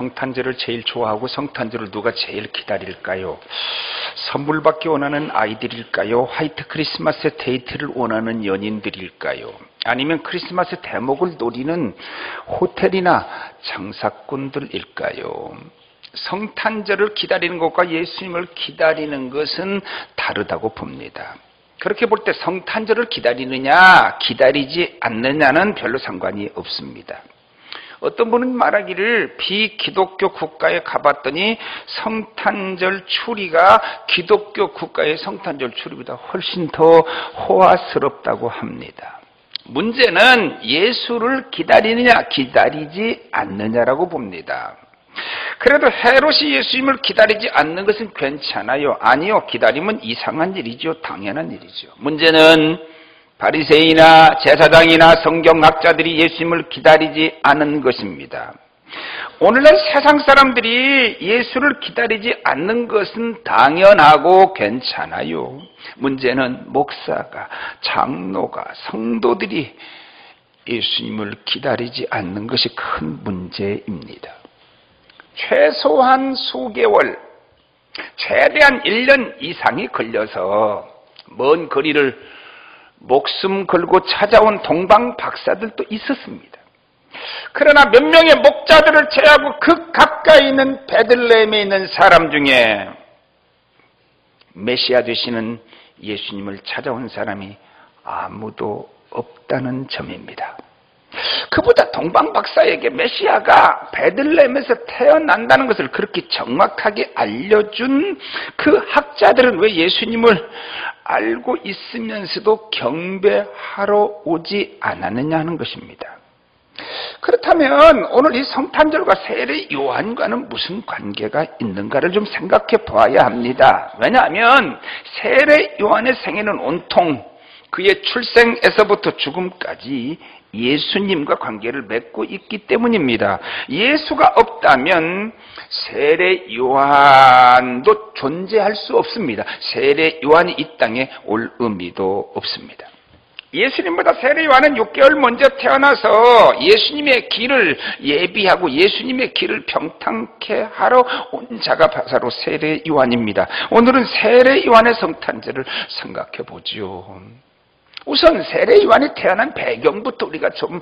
성탄절을 제일 좋아하고 성탄절을 누가 제일 기다릴까요? 선물 받기 원하는 아이들일까요? 화이트 크리스마스 데이트를 원하는 연인들일까요? 아니면 크리스마스 대목을 노리는 호텔이나 장사꾼들일까요? 성탄절을 기다리는 것과 예수님을 기다리는 것은 다르다고 봅니다. 그렇게 볼 때 성탄절을 기다리느냐 기다리지 않느냐는 별로 상관이 없습니다. 어떤 분은 말하기를 비기독교 국가에 가봤더니 성탄절 추리가 기독교 국가의 성탄절 추리보다 훨씬 더 호화스럽다고 합니다. 문제는 예수를 기다리느냐 기다리지 않느냐라고 봅니다. 그래도 헤롯이 예수님을 기다리지 않는 것은 괜찮아요. 아니요, 기다리면 이상한 일이죠. 당연한 일이죠. 문제는 바리새인이나 제사장이나 성경학자들이 예수님을 기다리지 않은 것입니다. 오늘날 세상 사람들이 예수를 기다리지 않는 것은 당연하고 괜찮아요. 문제는 목사가, 장로가, 성도들이 예수님을 기다리지 않는 것이 큰 문제입니다. 최소한 수개월, 최대한 1년 이상이 걸려서 먼 거리를 목숨 걸고 찾아온 동방 박사들도 있었습니다. 그러나 몇 명의 목자들을 제외하고 그 가까이 있는 베들레헴에 있는 사람 중에 메시아 되시는 예수님을 찾아온 사람이 아무도 없다는 점입니다. 그보다 동방 박사에게 메시아가 베들레헴에서 태어난다는 것을 그렇게 정확하게 알려준 그 학자들은 왜 예수님을 알고 있으면서도 경배하러 오지 않았느냐 하는 것입니다. 그렇다면 오늘 이 성탄절과 세례 요한과는 무슨 관계가 있는가를 좀 생각해 보아야 합니다. 왜냐하면 세례 요한의 생애는 온통 그의 출생에서부터 죽음까지 예수님과 관계를 맺고 있기 때문입니다. 예수가 없다면 세례 요한도 존재할 수 없습니다. 세례 요한이 이 땅에 올 의미도 없습니다. 예수님보다 세례 요한은 6개월 먼저 태어나서 예수님의 길을 예비하고 예수님의 길을 평탄케 하러 온 자가 바로 세례 요한입니다. 오늘은 세례 요한의 성탄절을 생각해 보지요. 우선 세례 요한이 태어난 배경부터 우리가 좀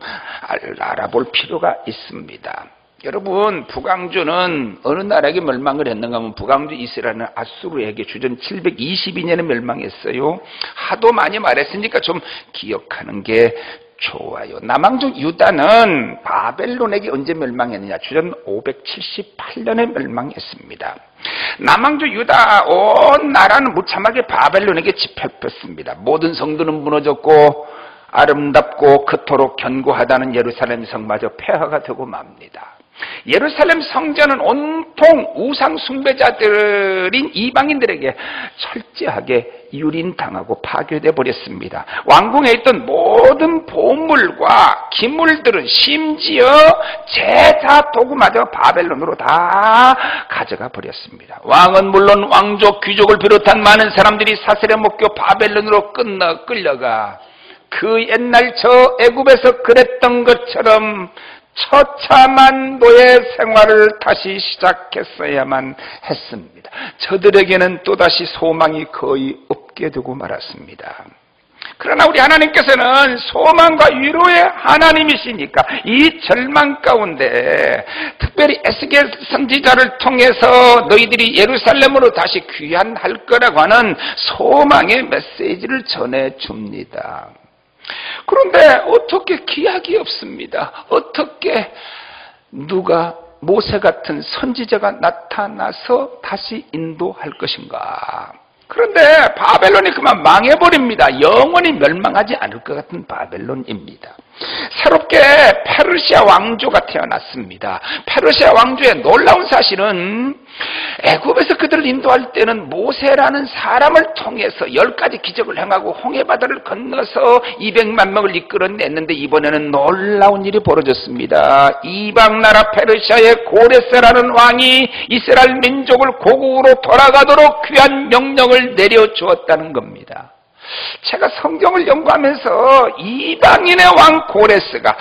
알아볼 필요가 있습니다. 여러분, 북왕조는 어느 나라에게 멸망을 했는가 하면 북왕조 이스라엘은 아수르에게 주전 722년에 멸망했어요. 하도 많이 말했으니까 좀 기억하는 게 좋아요. 남왕조 유다는 바벨론에게 언제 멸망했느냐? 주전 578년에 멸망했습니다. 남왕조 유다 온 나라는 무참하게 바벨론에게 집합했습니다. 모든 성도는 무너졌고 아름답고 그토록 견고하다는 예루살렘 성마저 폐허가 되고 맙니다. 예루살렘 성전은 온통 우상 숭배자들인 이방인들에게 철저하게 유린당하고 파괴돼 버렸습니다. 왕궁에 있던 모든 보물과 기물들은 심지어 제사 도구마저 바벨론으로 다 가져가 버렸습니다. 왕은 물론 왕족, 귀족을 비롯한 많은 사람들이 사슬에 묶여 바벨론으로 끌려가 그 옛날 저 애굽에서 그랬던 것처럼 처참한 노예 생활을 다시 시작했어야만 했습니다. 저들에게는 또다시 소망이 거의 없게 되고 말았습니다. 그러나 우리 하나님께서는 소망과 위로의 하나님이시니까 이 절망 가운데 특별히 에스겔 선지자를 통해서 너희들이 예루살렘으로 다시 귀환할 거라고 하는 소망의 메시지를 전해줍니다. 그런데 어떻게 기약이 없습니다. 어떻게 누가 모세 같은 선지자가 나타나서 다시 인도할 것인가? 그런데 바벨론이 그만 망해버립니다. 영원히 멸망하지 않을 것 같은 바벨론입니다. 새롭게 페르시아 왕조가 태어났습니다. 페르시아 왕조의 놀라운 사실은 애굽에서 그들을 인도할 때는 모세라는 사람을 통해서 10가지 기적을 행하고 홍해바다를 건너서 200만 명을 이끌어냈는데 이번에는 놀라운 일이 벌어졌습니다. 이방나라 페르시아의 고레스라는 왕이 이스라엘 민족을 고국으로 돌아가도록 귀한 명령을 내려주었다는 겁니다. 제가 성경을 연구하면서 이방인의 왕 고레스가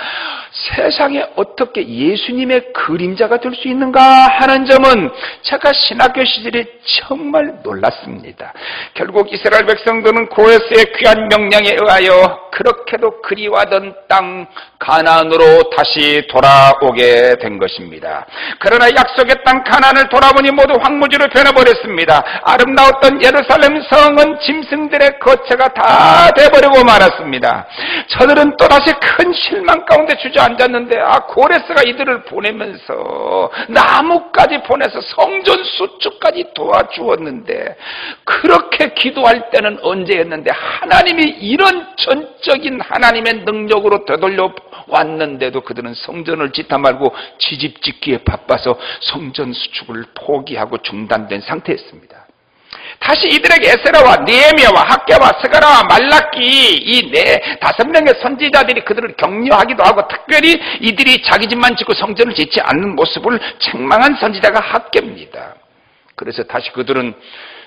세상에 어떻게 예수님의 그림자가 될 수 있는가 하는 점은 제가 신학교 시절에 정말 놀랐습니다. 결국 이스라엘 백성들은 고레스의 귀한 명령에 의하여 그렇게도 그리워하던 땅 가나안으로 다시 돌아오게 된 것입니다. 그러나 약속의 땅 가나안을 돌아보니 모두 황무지로 변해버렸습니다. 아름다웠던 예루살렘 성은 짐승들의 거처가 다 돼버리고 말았습니다. 저들은 또다시 큰 실망 가운데 주저앉았는데 고레스가 이들을 보내면서 나무까지 보내서 성전 수축까지 도와주었는데, 그렇게 기도할 때는 언제였는데 하나님이 이런 전적인 하나님의 능력으로 되돌려 왔는데도 그들은 성전을 짓다 말고 지집짓기에 바빠서 성전 수축을 포기하고 중단된 상태였습니다. 다시 이들에게 에스라와 느헤미야와 학개와 스가랴와 말라기 이 다섯 명의 선지자들이 그들을 격려하기도 하고, 특별히 이들이 자기 집만 짓고 성전을 짓지 않는 모습을 책망한 선지자가 학개입니다. 그래서 다시 그들은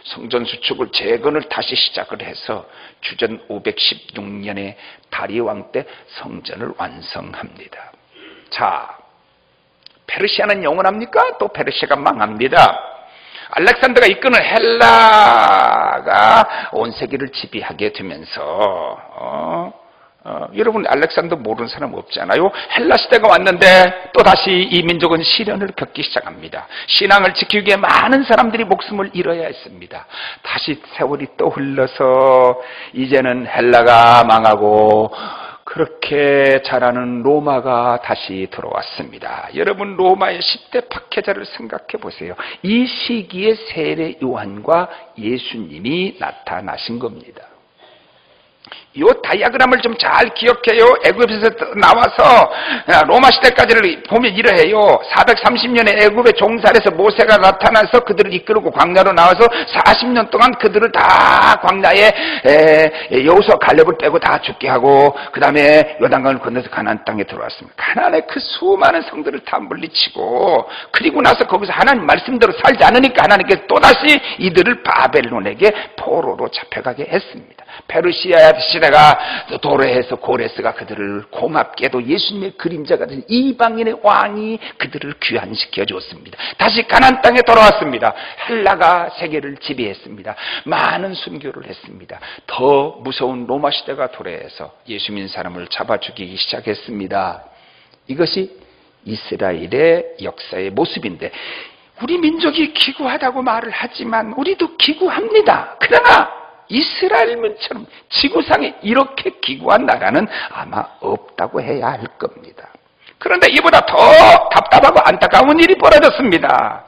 성전 수축을 재건을 다시 시작을 해서 주전 516년에 다리오 왕 때 성전을 완성합니다. 자, 페르시아는 영원합니까? 또 페르시아가 망합니다. 알렉산더가 이끄는 헬라가 온 세계를 지배하게 되면서 여러분 알렉산더 모르는 사람 없잖아요. 헬라 시대가 왔는데 또다시 이 민족은 시련을 겪기 시작합니다. 신앙을 지키기 위해 많은 사람들이 목숨을 잃어야 했습니다. 다시 세월이 또 흘러서 이제는 헬라가 망하고 그렇게 자라는 로마가 다시 들어왔습니다. 여러분 로마의 10대 박해자를 생각해 보세요. 이 시기에 세례 요한과 예수님이 나타나신 겁니다. 이 다이아그램을 좀 잘 기억해요. 애굽에서 나와서 로마 시대까지를 보면 이러해요. 430년에 애굽에 종살에서 모세가 나타나서 그들을 이끌고 광야로 나와서 40년 동안 그들을 다 광야에 여호수아 갈렙을 빼고 다 죽게 하고, 그 다음에 요단강을 건너서 가나안 땅에 들어왔습니다. 가나안의 그 수많은 성들을 다 물리치고, 그리고 나서 거기서 하나님 말씀대로 살지 않으니까 하나님께서 또다시 이들을 바벨론에게 포로로 잡혀가게 했습니다. 페르시아 시대가 도래해서 고레스가 그들을 고맙게도 예수님의 그림자가 된 이방인의 왕이 그들을 귀환시켜 줬습니다. 다시 가나안 땅에 돌아왔습니다. 헬라가 세계를 지배했습니다. 많은 순교를 했습니다. 더 무서운 로마 시대가 도래해서 예수 믿는 사람을 잡아 죽이기 시작했습니다. 이것이 이스라엘의 역사의 모습인데, 우리 민족이 기구하다고 말을 하지만 우리도 기구합니다. 그러나 이스라엘민처럼 지구상에 이렇게 기구한 나라는 아마 없다고 해야 할 겁니다. 그런데 이보다 더 답답하고 안타까운 일이 벌어졌습니다.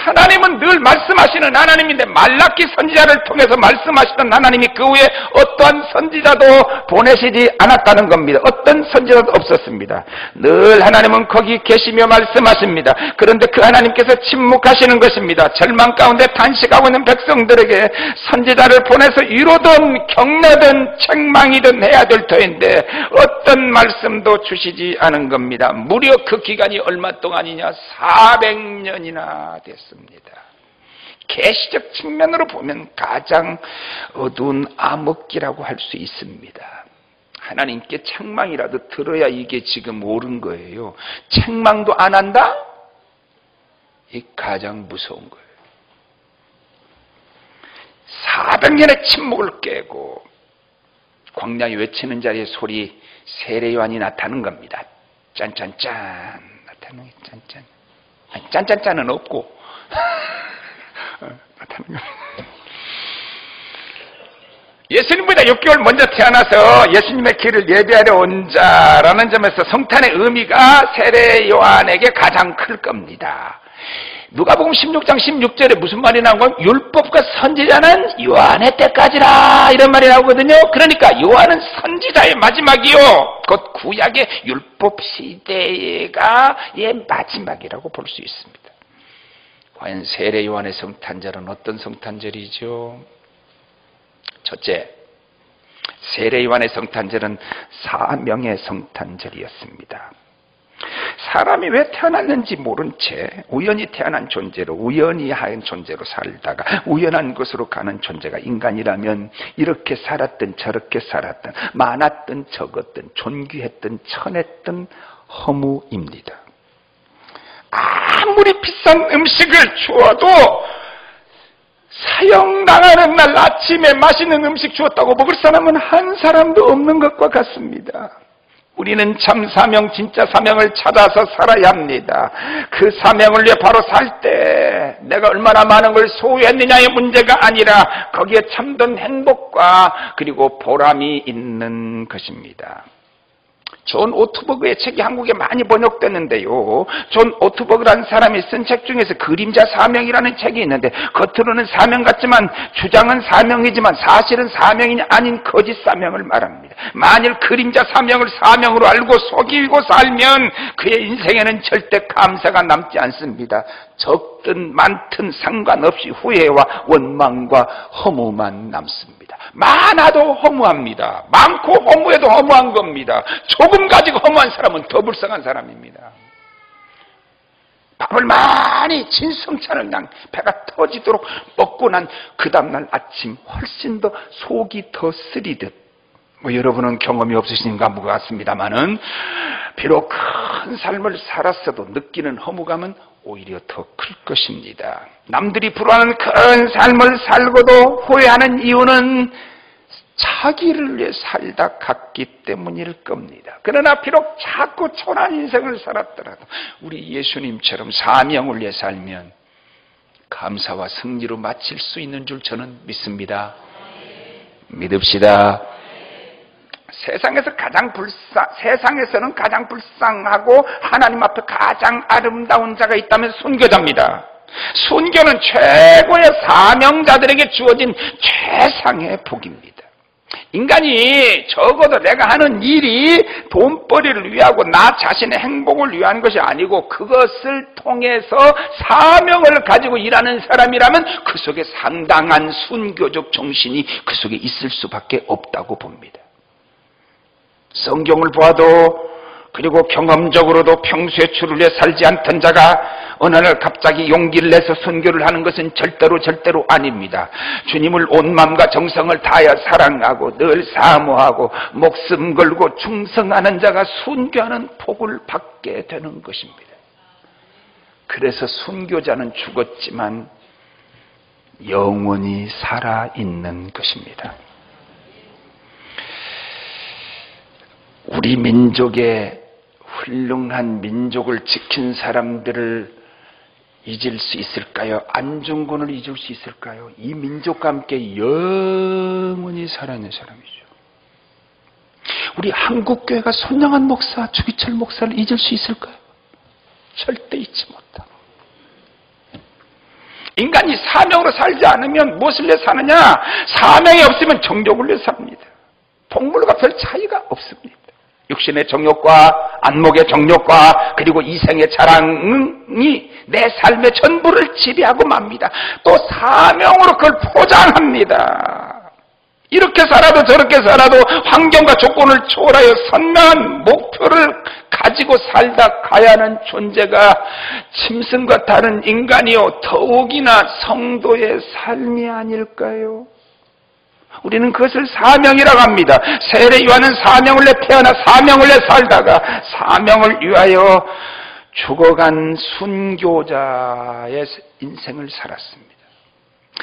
하나님은 늘 말씀하시는 하나님인데 말라기 선지자를 통해서 말씀하시던 하나님이 그 후에 어떠한 선지자도 보내시지 않았다는 겁니다. 어떤 선지자도 없었습니다. 늘 하나님은 거기 계시며 말씀하십니다. 그런데 그 하나님께서 침묵하시는 것입니다. 절망 가운데 탄식하고 있는 백성들에게 선지자를 보내서 위로든 격려든 책망이든 해야 될 터인데 어떤 말씀도 주시지 않은 겁니다. 무려 그 기간이 얼마 동안이냐? 400년이나 됐습니다. 계시적 측면으로 보면 가장 어두운 암흑기라고 할 수 있습니다. 하나님께 책망이라도 들어야 이게 지금 옳은 거예요. 책망도 안 한다? 이 가장 무서운 거예요. 400년의 침묵을 깨고 광야에 외치는 자리에 소리, 세례 요한이 나타나는 겁니다. 짠짠짠 나타나는 게 짠짠. 아니, 짠짠짠은 없고 나타나는 겁니다. 예수님보다 6개월 먼저 태어나서 예수님의 길을 예배하려 온 자라는 점에서 성탄의 의미가 세례 요한에게 가장 클 겁니다. 누가복음 16장 16절에 무슨 말이 나오고, 율법과 선지자는 요한의 때까지라 이런 말이 나오거든요. 그러니까 요한은 선지자의 마지막이요, 곧 구약의 율법 시대가 마지막이라고 볼 수 있습니다. 과연 세례 요한의 성탄절은 어떤 성탄절이죠? 첫째, 세례 요한의 성탄절은 사명의 성탄절이었습니다. 사람이 왜 태어났는지 모른 채 우연히 태어난 존재로, 우연히 한 존재로 살다가 우연한 것으로 가는 존재가 인간이라면 이렇게 살았든 저렇게 살았든, 많았든 적었든, 존귀했든 천했든 허무입니다. 아무리 비싼 음식을 주어도 사형당하는 날 아침에 맛있는 음식 주었다고 먹을 사람은 한 사람도 없는 것과 같습니다. 우리는 참 사명, 진짜 사명을 찾아서 살아야 합니다. 그 사명을 위해 바로 살 때 내가 얼마나 많은 걸 소유했느냐의 문제가 아니라 거기에 참된 행복과 그리고 보람이 있는 것입니다. 존 오트버그의 책이 한국에 많이 번역됐는데요. 존 오트버그라는 사람이 쓴 책 중에서 그림자 사명이라는 책이 있는데 겉으로는 사명 같지만 주장은 사명이지만 사실은 사명이 아닌 거짓 사명을 말합니다. 만일 그림자 사명을 사명으로 알고 속이고 살면 그의 인생에는 절대 감사가 남지 않습니다. 적든 많든 상관없이 후회와 원망과 허무만 남습니다. 많아도 허무합니다. 많고 허무해도 허무한 겁니다. 조금 가지고 허무한 사람은 더 불쌍한 사람입니다. 밥을 많이 진성찬을 난 배가 터지도록 먹고 난 그 다음날 아침 훨씬 더 속이 더 쓰리듯, 여러분은 경험이 없으신가 것 같습니다만은 비록 큰 삶을 살았어도 느끼는 허무감은 오히려 더 클 것입니다. 남들이 부러워하는 큰 삶을 살고도 후회하는 이유는 자기를 위해 살다 갔기 때문일 겁니다. 그러나 비록 작고 초라한 인생을 살았더라도 우리 예수님처럼 사명을 위해 살면 감사와 승리로 마칠 수 있는 줄 저는 믿습니다. 믿읍시다. 세상에서는 가장 불쌍하고 하나님 앞에 가장 아름다운 자가 있다면 순교자입니다. 순교는 최고의 사명자들에게 주어진 최상의 복입니다. 인간이 적어도 내가 하는 일이 돈벌이를 위하고 나 자신의 행복을 위한 것이 아니고 그것을 통해서 사명을 가지고 일하는 사람이라면 그 속에 상당한 순교적 정신이 그 속에 있을 수밖에 없다고 봅니다. 성경을 보아도 그리고 경험적으로도 평소에 주를 위해 살지 않던 자가 어느 날 갑자기 용기를 내서 순교를 하는 것은 절대로 아닙니다. 주님을 온 마음과 정성을 다하여 사랑하고 늘 사모하고 목숨 걸고 충성하는 자가 순교하는 복을 받게 되는 것입니다. 그래서 순교자는 죽었지만 영원히 살아있는 것입니다. 우리 민족의 훌륭한 민족을 지킨 사람들을 잊을 수 있을까요? 안중근을 잊을 수 있을까요? 이 민족과 함께 영원히 살아있는 사람이죠. 우리 한국교회가 손양한 목사, 주기철 목사를 잊을 수 있을까요? 절대 잊지 못합니다. 인간이 사명으로 살지 않으면 무엇을 위해 사느냐? 사명이 없으면 정욕을 위해 삽니다. 동물과 별 차이가 없습니다. 육신의 정욕과 안목의 정욕과 그리고 이생의 자랑이 내 삶의 전부를 지배하고 맙니다. 또 사명으로 그걸 포장합니다. 이렇게 살아도 저렇게 살아도 환경과 조건을 초월하여 선명한 목표를 가지고 살다 가야 하는 존재가 짐승과 다른 인간이요 더욱이나 성도의 삶이 아닐까요? 우리는 그것을 사명이라고 합니다. 세례 요한은 사명을 위해 태어나 사명을 위해 살다가 사명을 위하여 죽어간 순교자의 인생을 살았습니다.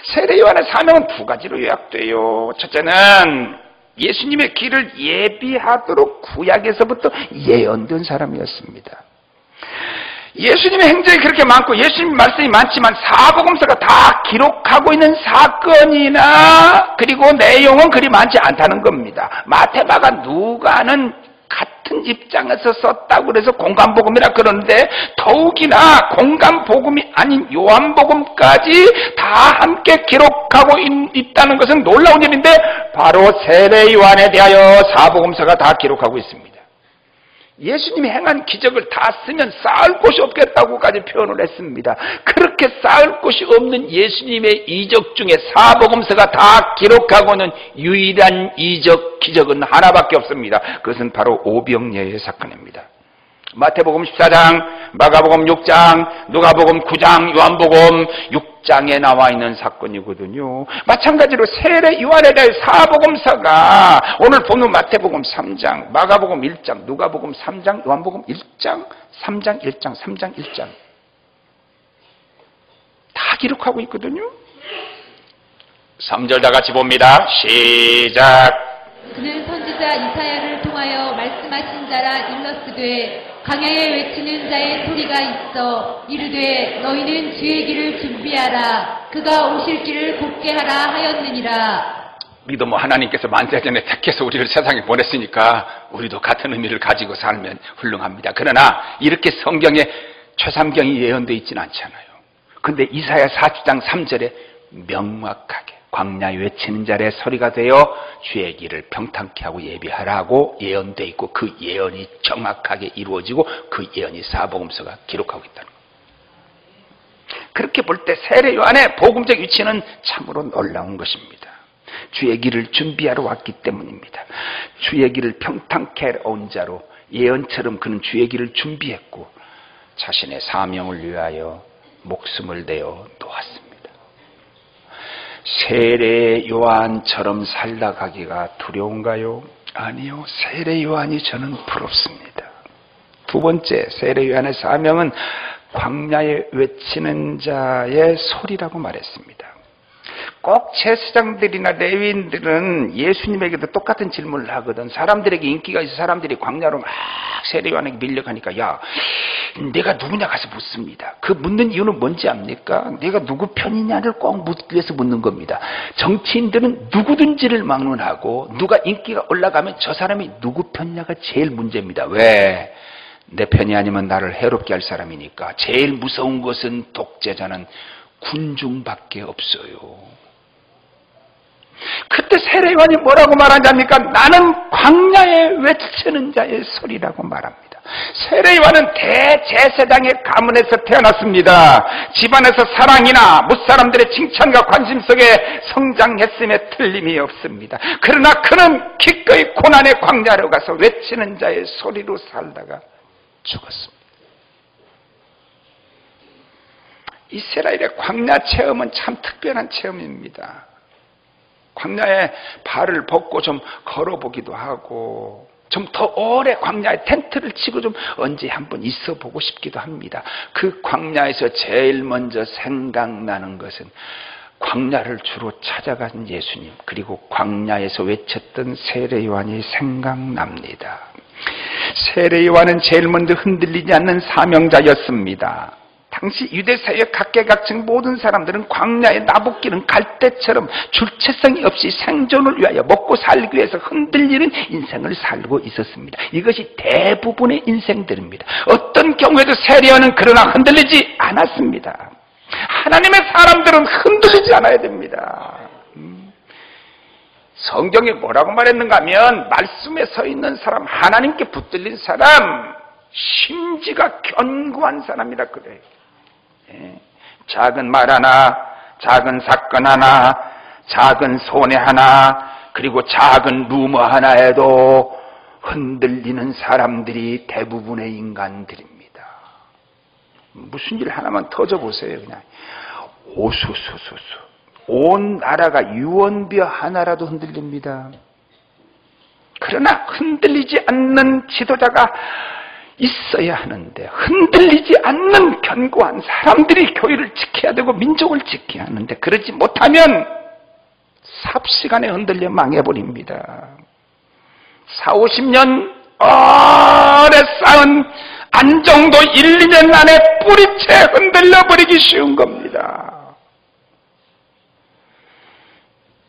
세례 요한의 사명은 두 가지로 요약돼요. 첫째는 예수님의 길을 예비하도록 구약에서부터 예언된 사람이었습니다. 예수님의 행적이 그렇게 많고 예수님 말씀이 많지만 사복음서가 다 기록하고 있는 사건이나 그리고 내용은 그리 많지 않다는 겁니다. 마태, 마가, 누가는 같은 입장에서 썼다고 그래서 공간복음이라 그러는데 더욱이나 공간복음이 아닌 요한복음까지 다 함께 기록하고 있다는 것은 놀라운 일인데 바로 세례 요한에 대하여 사복음서가 다 기록하고 있습니다. 예수님이 행한 기적을 다 쓰면 쌓을 곳이 없겠다고까지 표현을 했습니다. 그렇게 쌓을 곳이 없는 예수님의 이적 중에 사복음서가 다 기록하고는 유일한 이적, 기적은 하나밖에 없습니다. 그것은 바로 오병이어의 사건입니다. 마태복음 14장, 마가복음 6장, 누가복음 9장, 요한복음 6장에 나와 있는 사건이거든요. 마찬가지로 세례 요한에 대해 사복음서가 오늘 보는 마태복음 3장, 마가복음 1장, 누가복음 3장, 요한복음 1장, 3장 1장, 3장 1장 다 기록하고 있거든요. 3절 다 같이 봅니다. 시작. 그는 선지자 이사야를 통하여 말씀하신 자라 일러스되 광야에 외치는 자의 소리가 있어 이르되 너희는 주의 길을 준비하라 그가 오실 길을 곧게 하라 하였느니라. 믿음 하나님께서 만세전에 택해서 우리를 세상에 보냈으니까 우리도 같은 의미를 가지고 살면 훌륭합니다. 그러나 이렇게 성경에 최삼경이 예언되어 있지는 않잖아요. 근데 이사야 40장 3절에 명확하게 광야에 외치는 자의 소리가 되어 주의 길을 평탄케 하고 예비하라고 예언되어 있고 그 예언이 정확하게 이루어지고 그 예언이 사복음서가 기록하고 있다는 겁니다. 그렇게 볼 때 세례 요한의 복음적 위치는 참으로 놀라운 것입니다. 주의 길을 준비하러 왔기 때문입니다. 주의 길을 평탄케 온 자로 예언처럼 그는 주의 길을 준비했고 자신의 사명을 위하여 목숨을 내어 놓았습니다. 세례 요한처럼 살다가기가 두려운가요? 아니요. 세례 요한이 저는 부럽습니다. 두 번째, 세례 요한의 사명은 광야에 외치는 자의 소리라고 말했습니다. 꼭 제사장들이나 레위인들은 예수님에게도 똑같은 질문을 하거든. 사람들에게 인기가 있어 사람들이 광야로 막 세례 요한에게 밀려가니까 야, 내가 누구냐 가서 묻습니다. 그 묻는 이유는 뭔지 압니까? 내가 누구 편이냐를 꼭 묻기 위해서 묻는 겁니다. 정치인들은 누구든지를 막론하고 누가 인기가 올라가면 저 사람이 누구 편이냐가 제일 문제입니다. 왜? 내 편이 아니면 나를 해롭게 할 사람이니까. 제일 무서운 것은 독재자는 군중밖에 없어요. 그때 세례 요한이 뭐라고 말하냐니까 나는 광야에 외치는 자의 소리라고 말합니다. 세례 요한은 대제사장의 가문에서 태어났습니다. 집안에서 사랑이나 무사람들의 칭찬과 관심 속에 성장했음에 틀림이 없습니다. 그러나 그는 기꺼이 고난의 광야로 가서 외치는 자의 소리로 살다가 죽었습니다. 이스라엘의 광야 체험은 참 특별한 체험입니다. 광야에 발을 벗고 좀 걸어보기도 하고 좀 더 오래 광야에 텐트를 치고 좀 언제 한번 있어보고 싶기도 합니다. 그 광야에서 제일 먼저 생각나는 것은 광야를 주로 찾아간 예수님 그리고 광야에서 외쳤던 세례 요한이 생각납니다. 세례 요한은 제일 먼저 흔들리지 않는 사명자였습니다. 당시 유대사회 각계각층 모든 사람들은 광야의 나붓기는 갈대처럼 주체성이 없이 생존을 위하여 먹고 살기 위해서 흔들리는 인생을 살고 있었습니다. 이것이 대부분의 인생들입니다. 어떤 경우에도 세례요한은 그러나 흔들리지 않았습니다. 하나님의 사람들은 흔들리지 않아야 됩니다. 성경에 뭐라고 말했는가 하면 말씀에 서 있는 사람, 하나님께 붙들린 사람, 심지가 견고한 사람이라 그래요. 작은 말 하나, 작은 사건 하나, 작은 손해 하나, 그리고 작은 루머 하나에도 흔들리는 사람들이 대부분의 인간들입니다. 무슨 일 하나만 터져보세요. 그냥 오수수수수 온 나라가 유언비어 하나라도 흔들립니다. 그러나 흔들리지 않는 지도자가 있어야 하는데 흔들리지 않는 견고한 사람들이 교회를 지켜야 되고 민족을 지켜야 하는데 그러지 못하면 삽시간에 흔들려 망해버립니다. 40-50년 오래 쌓은 안정도 1-2년 안에 뿌리채 흔들려버리기 쉬운 겁니다.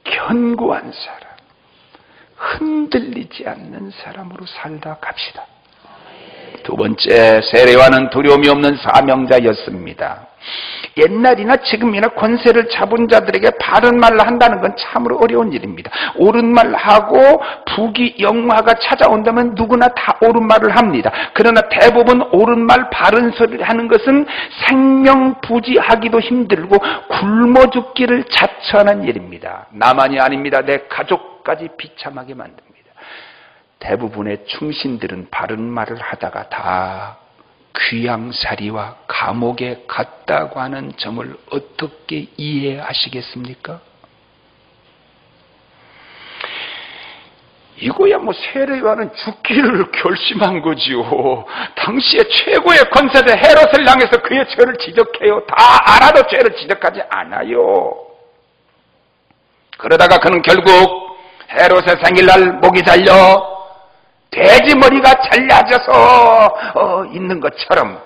견고한 사람, 흔들리지 않는 사람으로 살다 갑시다. 두 번째, 세례 요한은 두려움이 없는 사명자였습니다. 옛날이나 지금이나 권세를 잡은 자들에게 바른 말을 한다는 건 참으로 어려운 일입니다. 옳은 말을 하고 부귀 영화가 찾아온다면 누구나 다 옳은 말을 합니다. 그러나 대부분 옳은 말, 바른 소리를 하는 것은 생명부지하기도 힘들고 굶어 죽기를 자처하는 일입니다. 나만이 아닙니다. 내 가족까지 비참하게 만듭니다. 대부분의 충신들은 바른 말을 하다가 다 귀양살이와 감옥에 갔다고 하는 점을 어떻게 이해하시겠습니까? 이거야 뭐 세례요한은 죽기를 결심한 거지요. 당시에 최고의 권세자 헤롯을 향해서 그의 죄를 지적해요. 다 알아도 죄를 지적하지 않아요. 그러다가 그는 결국 헤롯의 생일날 목이 잘려 돼지 머리가 잘라져서 있는 것처럼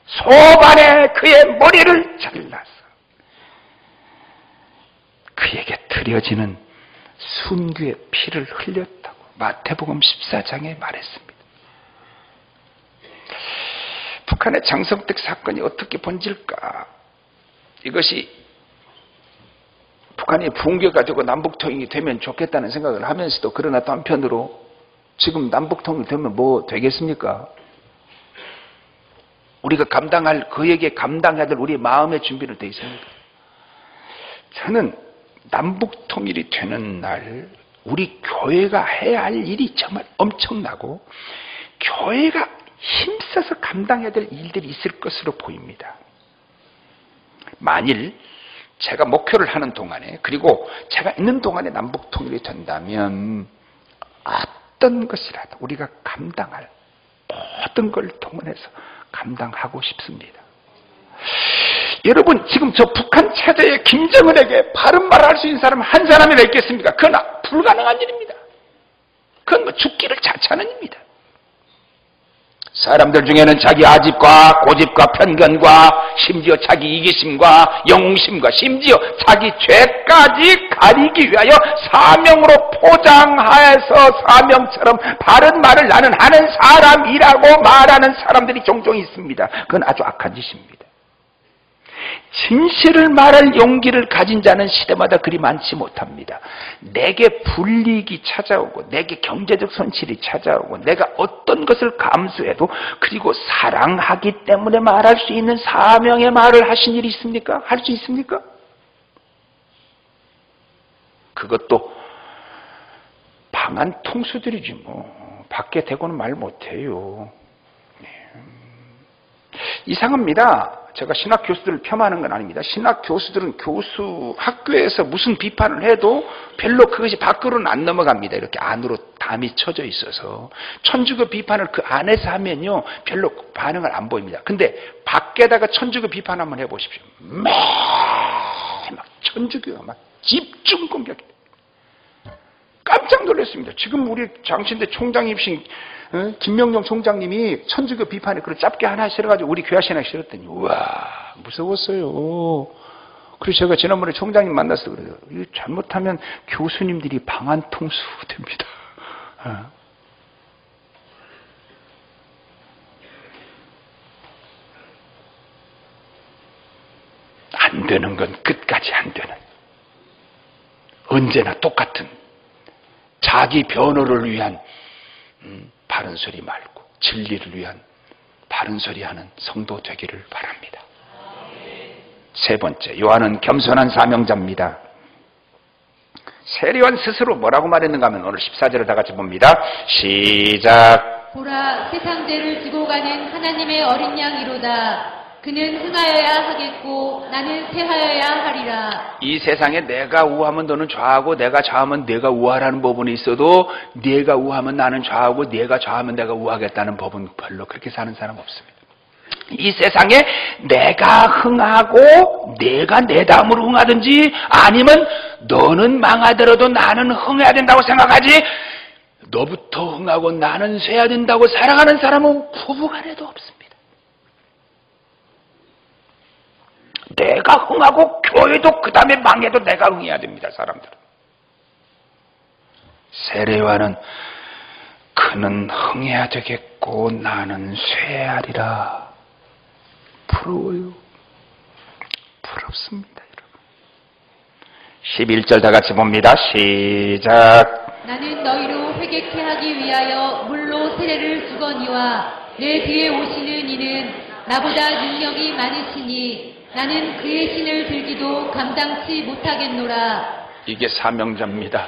소반에 그의 머리를 잘라서 그에게 드려지는 순교의 피를 흘렸다고 마태복음 14장에 말했습니다. 북한의 장성택 사건이 어떻게 번질까? 이것이 북한이 붕괴가지고 남북통일이 되면 좋겠다는 생각을 하면서도 그러나 또 한편으로 지금 남북통일 되면 뭐 되겠습니까? 우리가 그에게 감당해야 될 우리의 마음의 준비는 되어 있습니다. 저는 남북통일이 되는 날 우리 교회가 해야 할 일이 정말 엄청나고 교회가 힘써서 감당해야 될 일들이 있을 것으로 보입니다. 만일 제가 목표를 하는 동안에 그리고 제가 있는 동안에 남북통일이 된다면 어떤 것이라도 우리가 감당할 모든 걸 동원해서 감당하고 싶습니다. 여러분 지금 저 북한 체제의 김정은에게 바른 말을 할 수 있는 사람 한 사람이나 있겠습니까? 그건 불가능한 일입니다. 그건 뭐 죽기를 자처하는 일입니다. 사람들 중에는 자기 아집과 고집과 편견과 심지어 자기 이기심과 영웅심과 심지어 자기 죄까지 가리기 위하여 사명으로 포장하여서 사명처럼 바른 말을 나는 하는 사람이라고 말하는 사람들이 종종 있습니다. 그건 아주 악한 짓입니다. 진실을 말할 용기를 가진 자는 시대마다 그리 많지 못합니다. 내게 불이익이 찾아오고 내게 경제적 손실이 찾아오고 내가 어떤 것을 감수해도 그리고 사랑하기 때문에 말할 수 있는 사명의 말을 하신 일이 있습니까? 할 수 있습니까? 그것도 방한 통수들이지 뭐 밖에 대고는 말 못해요. 이상합니다. 제가 신학 교수들을 폄하하는 건 아닙니다. 신학 교수들은 학교에서 무슨 비판을 해도 별로 그것이 밖으로는 안 넘어갑니다. 이렇게 안으로 담이 쳐져 있어서. 천주교 비판을 그 안에서 하면요, 별로 반응을 안 보입니다. 근데 밖에다가 천주교 비판 한번 해보십시오. 막 천주교가 막 집중 공격해. 깜짝 놀랐습니다. 지금 우리 장신대 총장님이신 김명정 총장님이 천주교 비판에 그걸 짧게 하나 실어가지고 우리 교회신학 실었더니 우와 무서웠어요. 그래서 제가 지난번에 총장님 만나서 그래요. 이거 잘못하면 교수님들이 방한통수 됩니다. 안 되는 건 끝까지 안 되는, 언제나 똑같은 자기 변호를 위한 바른 소리 말고 진리를 위한 바른 소리 하는 성도 되기를 바랍니다. 세 번째, 요한은 겸손한 사명자입니다. 세례요한 스스로 뭐라고 말했는가 하면 오늘 14절을 다 같이 봅니다. 시작. 보라, 세상 죄를 지고 가는 하나님의 어린 양이로다. 그는 흥하여야 하겠고 나는 쇠하여야 하리라. 이 세상에 내가 우하면 너는 좌하고 내가 좌하면 내가 우하라는 법은 있어도 내가 우하면 나는 좌하고 내가 좌하면 내가 우하겠다는 법은 별로 그렇게 사는 사람 없습니다. 이 세상에 내가 흥하고 내가 내 다음으로 흥하든지 아니면 너는 망하더라도 나는 흥해야 된다고 생각하지 너부터 흥하고 나는 쇠야 된다고 살아가는 사람은 부부간에도 없습니다. 내가 흥하고 교회도 그 다음에 망해도 내가 흥해야 됩니다. 사람들은. 세례요한은 그는 흥해야 되겠고 나는 쇠하리라. 부러워요. 부럽습니다. 여러분. 11절 다 같이 봅니다. 시작. 나는 너희로 회개케 하기 위하여 물로 세례를 주거니와 내 뒤에 오시는 이는 나보다 능력이 많으시니 나는 그의 신을 들기도 감당치 못하겠노라. 이게 사명자입니다.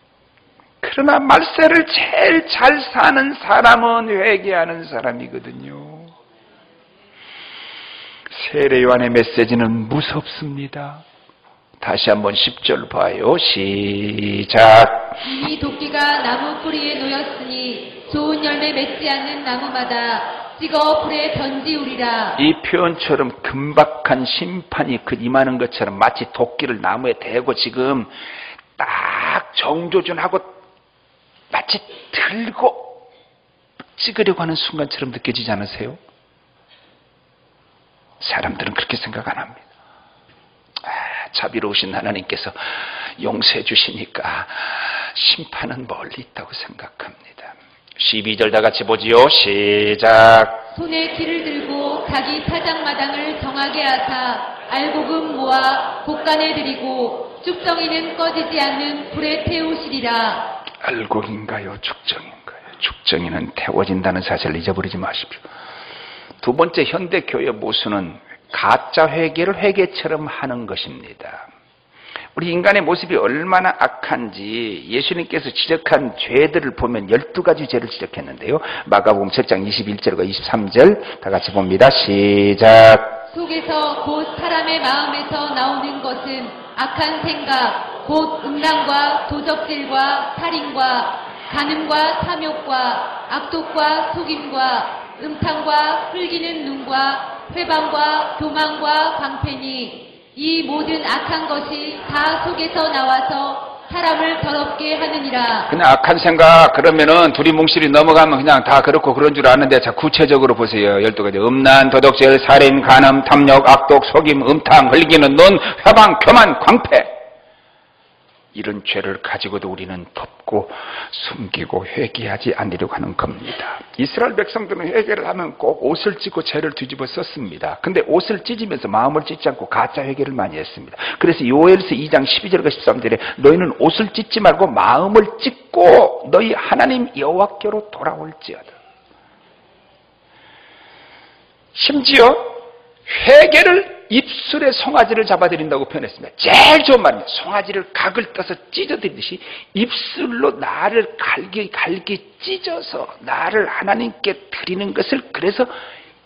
그러나 말세를 제일 잘 사는 사람은 회개하는 사람이거든요. 세례 요한의 메시지는 무섭습니다. 다시 한번 10절 봐요. 시작. 이미 도끼가 나무 뿌리에 놓였으니 좋은 열매 맺지 않는 나무마다 찍어 불에 던지우리라. 이 표현처럼 금박한 심판이 임하는 것처럼 마치 도끼를 나무에 대고 지금 딱 정조준하고 마치 들고 찍으려고 하는 순간처럼 느껴지지 않으세요? 사람들은 그렇게 생각 안 합니다. 자비로우신 하나님께서 용서해 주시니까 심판은 멀리 있다고 생각합니다. 12절 다 같이 보지요. 시작. 손에 키를 들고 자기 타작마당을 정하게 하사 알곡은 모아 곳간에 들이고 쭉정이는 꺼지지 않는 불에 태우시리라. 알곡인가요? 죽정인가요? 죽정이는 태워진다는 사실을 잊어버리지 마십시오. 두 번째 현대교회 모순은 가짜 회개를 회개처럼 하는 것입니다. 우리 인간의 모습이 얼마나 악한지 예수님께서 지적한 죄들을 보면 12가지 죄를 지적했는데요. 마가복음 7장 21절과 23절 다 같이 봅니다. 시작. 속에서 곧 사람의 마음에서 나오는 것은 악한 생각, 곧 음란과 도적질과 살인과 간음과 탐욕과 악독과 속임과 음탕과 흘기는 눈과 회방과 교만과 광패니 이 모든 악한 것이 다 속에서 나와서 사람을 더럽게 하느니라. 그냥 악한 생각 그러면은 두리뭉실이 넘어가면 그냥 다 그렇고 그런 줄 아는데 자 구체적으로 보세요. 12가지 음란, 도덕질, 살인, 간음, 탐욕, 악독, 속임, 음탕, 흘기는 눈, 회방, 교만, 광패. 이런 죄를 가지고도 우리는 덮고 숨기고 회개하지 않으려고 하는 겁니다. 이스라엘 백성들은 회개를 하면 꼭 옷을 찢고 죄를 뒤집어 썼습니다. 근데 옷을 찢으면서 마음을 찢지 않고 가짜 회개를 많이 했습니다. 그래서 요엘서 2장 12절과 13절에 너희는 옷을 찢지 말고 마음을 찢고 너희 하나님 여호와께로 돌아올지어다. 심지어 회개를 입술에 송아지를 잡아들인다고 표현했습니다. 제일 좋은 말입니다. 송아지를 각을 떠서 찢어드리듯이 입술로 나를 갈기 찢어서 나를 하나님께 드리는 것을 그래서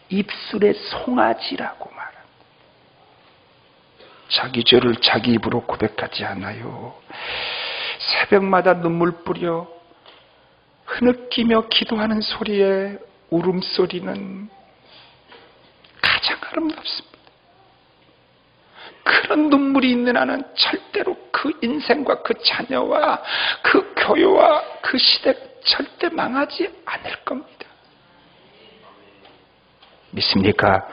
입술의 송아지라고 말합니다. 자기 죄를 자기 입으로 고백하지 않아요. 새벽마다 눈물 뿌려 흐느끼며 기도하는 소리에 울음소리는 가장 아름답습니다. 그런 눈물이 있는 한은 절대로 그 인생과 그 자녀와 그 교회와 그 시대가 절대 망하지 않을 겁니다. 믿습니까?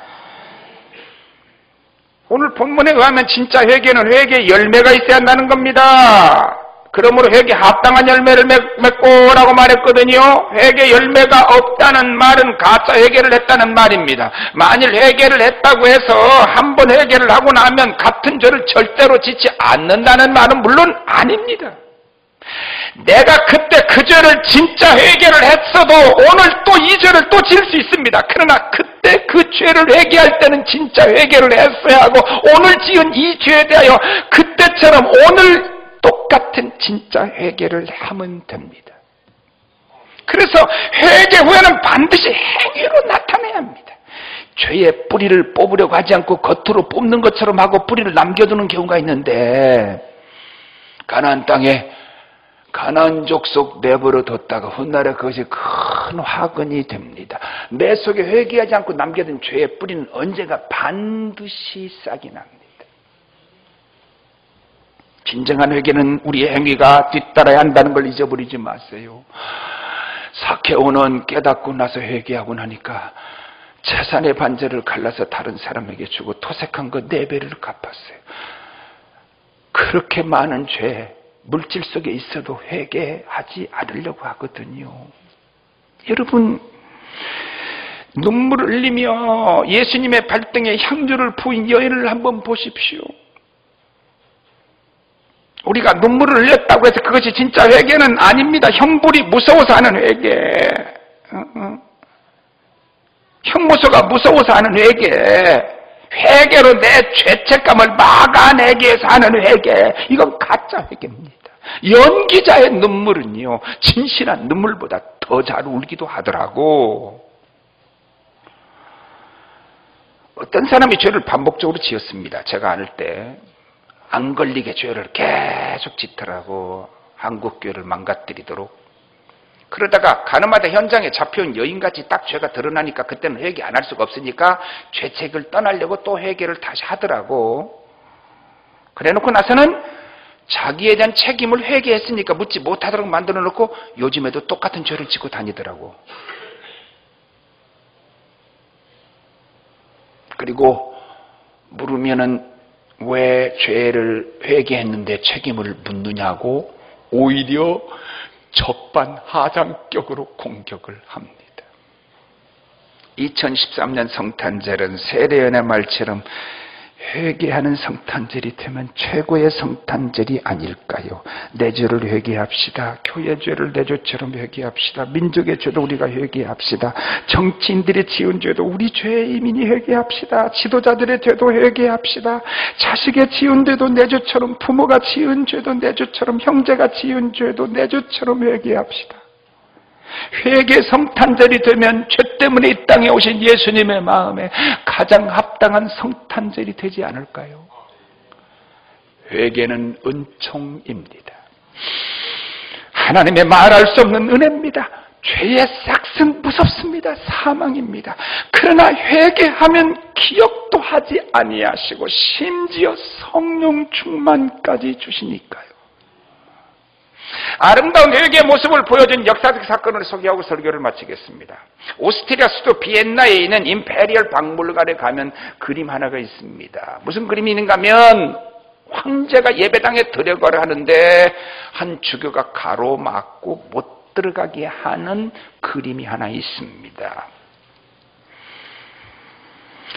오늘 본문에 의하면 진짜 회개는 회개의 열매가 있어야 한다는 겁니다. 그러므로 회개 합당한 열매를 맺고라고 말했거든요. 회개 열매가 없다는 말은 가짜 회개를 했다는 말입니다. 만일 회개를 했다고 해서 한 번 회개를 하고 나면 같은 죄를 절대로 짓지 않는다는 말은 물론 아닙니다. 내가 그때 그 죄를 진짜 회개를 했어도 오늘 또 이 죄를 또 지을 수 있습니다. 그러나 그때 그 죄를 회개할 때는 진짜 회개를 했어야 하고 오늘 지은 이 죄에 대하여 그때처럼 오늘 똑같은 진짜 회개를 하면 됩니다. 그래서 회개 후에는 반드시 행위로 나타내야 합니다. 죄의 뿌리를 뽑으려고 하지 않고 겉으로 뽑는 것처럼 하고 뿌리를 남겨두는 경우가 있는데 가나안 땅에 가나안 족속 내버려 뒀다가 훗날에 그것이 큰 화근이 됩니다. 내 속에 회개하지 않고 남겨둔 죄의 뿌리는 언젠가 반드시 싹이 납니다. 진정한 회개는 우리의 행위가 뒤따라야 한다는 걸 잊어버리지 마세요. 사케오는 깨닫고 나서 회개하고 나니까 재산의 반절을 갈라서 다른 사람에게 주고 토색한 거 4배를 갚았어요. 그렇게 많은 죄, 물질 속에 있어도 회개하지 않으려고 하거든요. 여러분, 눈물을 흘리며 예수님의 발등에 향주를 부은 여인을 한번 보십시오. 우리가 눈물을 흘렸다고 해서 그것이 진짜 회개는 아닙니다. 형벌이 무서워서 하는 회개. 형무소가 무서워서 하는 회개. 회개로 내 죄책감을 막아내기 위해서 하는 회개. 이건 가짜 회개입니다. 연기자의 눈물은요, 진실한 눈물보다 더 잘 울기도 하더라고. 어떤 사람이 죄를 반복적으로 지었습니다. 제가 아는 때 안 걸리게 죄를 계속 짓더라고. 한국교회를 망가뜨리도록. 그러다가 가늠하다 현장에 잡혀온 여인같이 딱 죄가 드러나니까 그때는 회개 안 할 수가 없으니까 죄책을 떠나려고 또 회개를 다시 하더라고. 그래놓고 나서는 자기에 대한 책임을 회개했으니까 묻지 못하도록 만들어 놓고 요즘에도 똑같은 죄를 짓고 다니더라고. 그리고 물으면은 왜 죄를 회개했는데 책임을 묻느냐고 오히려 적반하장격으로 공격을 합니다. 2013년 성탄절은 세례연의 말처럼 회개하는 성탄절이 되면 최고의 성탄절이 아닐까요? 내 죄를 회개합시다. 교회 죄를 내 죄처럼 회개합시다. 민족의 죄도 우리가 회개합시다. 정치인들이 지은 죄도 우리 죄의 이민이 회개합시다. 지도자들의 죄도 회개합시다. 자식의 지은 죄도 내 죄처럼, 부모가 지은 죄도 내 죄처럼, 형제가 지은 죄도 내 죄처럼 회개합시다. 회개 성탄절이 되면 죄 때문에 이 땅에 오신 예수님의 마음에 가장 합당한 성탄절이 되지 않을까요? 회개는 은총입니다. 하나님의 말할 수 없는 은혜입니다. 죄의 싹은 무섭습니다. 사망입니다. 그러나 회개하면 기억도 하지 아니하시고 심지어 성령 충만까지 주시니까요. 아름다운 회개의 모습을 보여준 역사적 사건을 소개하고 설교를 마치겠습니다. 오스트리아 수도 비엔나에 있는 임페리얼 박물관에 가면 그림 하나가 있습니다. 무슨 그림이 있는가 하면 황제가 예배당에 들어가려 하는데 한 주교가 가로막고 못 들어가게 하는 그림이 하나 있습니다.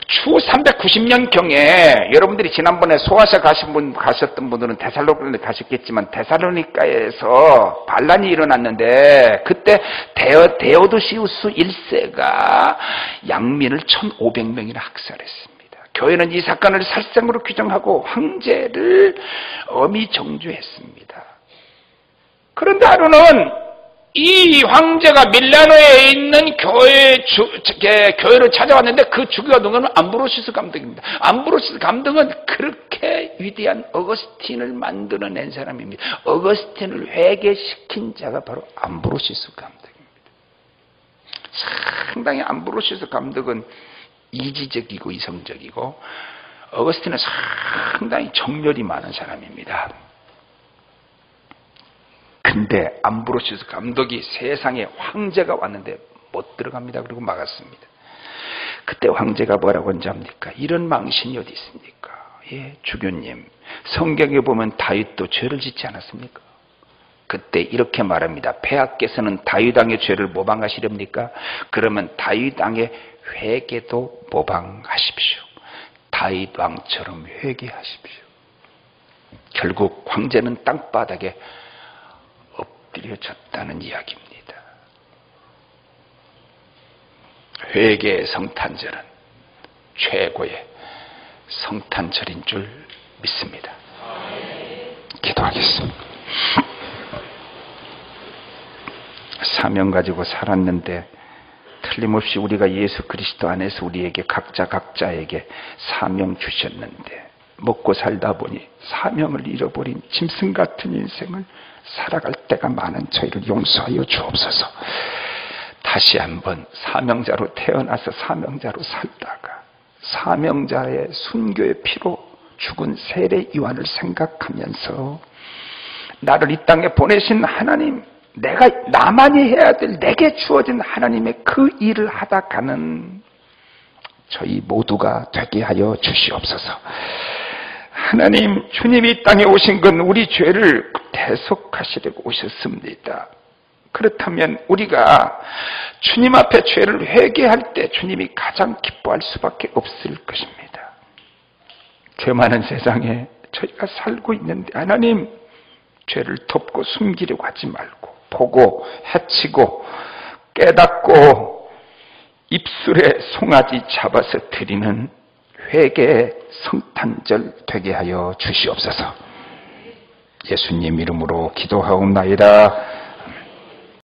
추 390년경에 여러분들이 지난번에 소아시아 가셨던 분들은 데살로니가에 가셨겠지만 데살로니가에서 반란이 일어났는데 그때 데오도시우스 1세가 양민을 1,500명이나 학살했습니다. 교회는 이 사건을 살상으로 규정하고 황제를 엄히 정죄했습니다. 그런데 하루는 이 황제가 밀라노에 있는 교회를 찾아왔는데 그 주교가 누구냐면 암브로시스 감독입니다. 암브로시스 감독은 그렇게 위대한 어거스틴을 만들어낸 사람입니다. 어거스틴을 회개시킨 자가 바로 암브로시스 감독입니다. 상당히 암브로시스 감독은 이지적이고 이성적이고 어거스틴은 상당히 정열이 많은 사람입니다. 근데 암브로시스 감독이 세상에 황제가 왔는데 못 들어갑니다. 그리고 막았습니다. 그때 황제가 뭐라고 한지 압니까? 이런 망신이 어디 있습니까? 예, 주교님, 성경에 보면 다윗도 죄를 짓지 않았습니까? 그때 이렇게 말합니다. 폐하께서는 다윗 왕의 죄를 모방하시렵니까? 그러면 다윗 왕의 회개도 모방하십시오. 다윗 왕처럼 회개하십시오. 결국 황제는 땅바닥에 엎드려졌다는 이야기입니다. 회개의 성탄절은 최고의 성탄절인 줄 믿습니다. 기도하겠습니다. 사명 가지고 살았는데 틀림없이 우리가 예수 그리스도 안에서 우리에게 각자에게 사명 주셨는데 먹고 살다 보니 사명을 잃어버린 짐승 같은 인생을 살아갈 때가 많은 저희를 용서하여 주옵소서. 다시 한번 사명자로 태어나서 사명자로 살다가 사명자의 순교의 피로 죽은 세례 요한을 생각하면서 나를 이 땅에 보내신 하나님, 내가 나만이 해야 될 내게 주어진 하나님의 그 일을 하다 가는 저희 모두가 되게 하여 주시옵소서. 하나님, 주님이 이 땅에 오신 건 우리 죄를 대속하시려고 오셨습니다. 그렇다면 우리가 주님 앞에 죄를 회개할 때 주님이 가장 기뻐할 수밖에 없을 것입니다. 죄 많은 세상에 저희가 살고 있는데 하나님, 죄를 덮고 숨기려고 하지 말고 보고 해치고 깨닫고 입술에 송아지 잡아서 드리는 회개의 성탄절 되게 하여 주시옵소서. 예수님 이름으로 기도하옵나이다.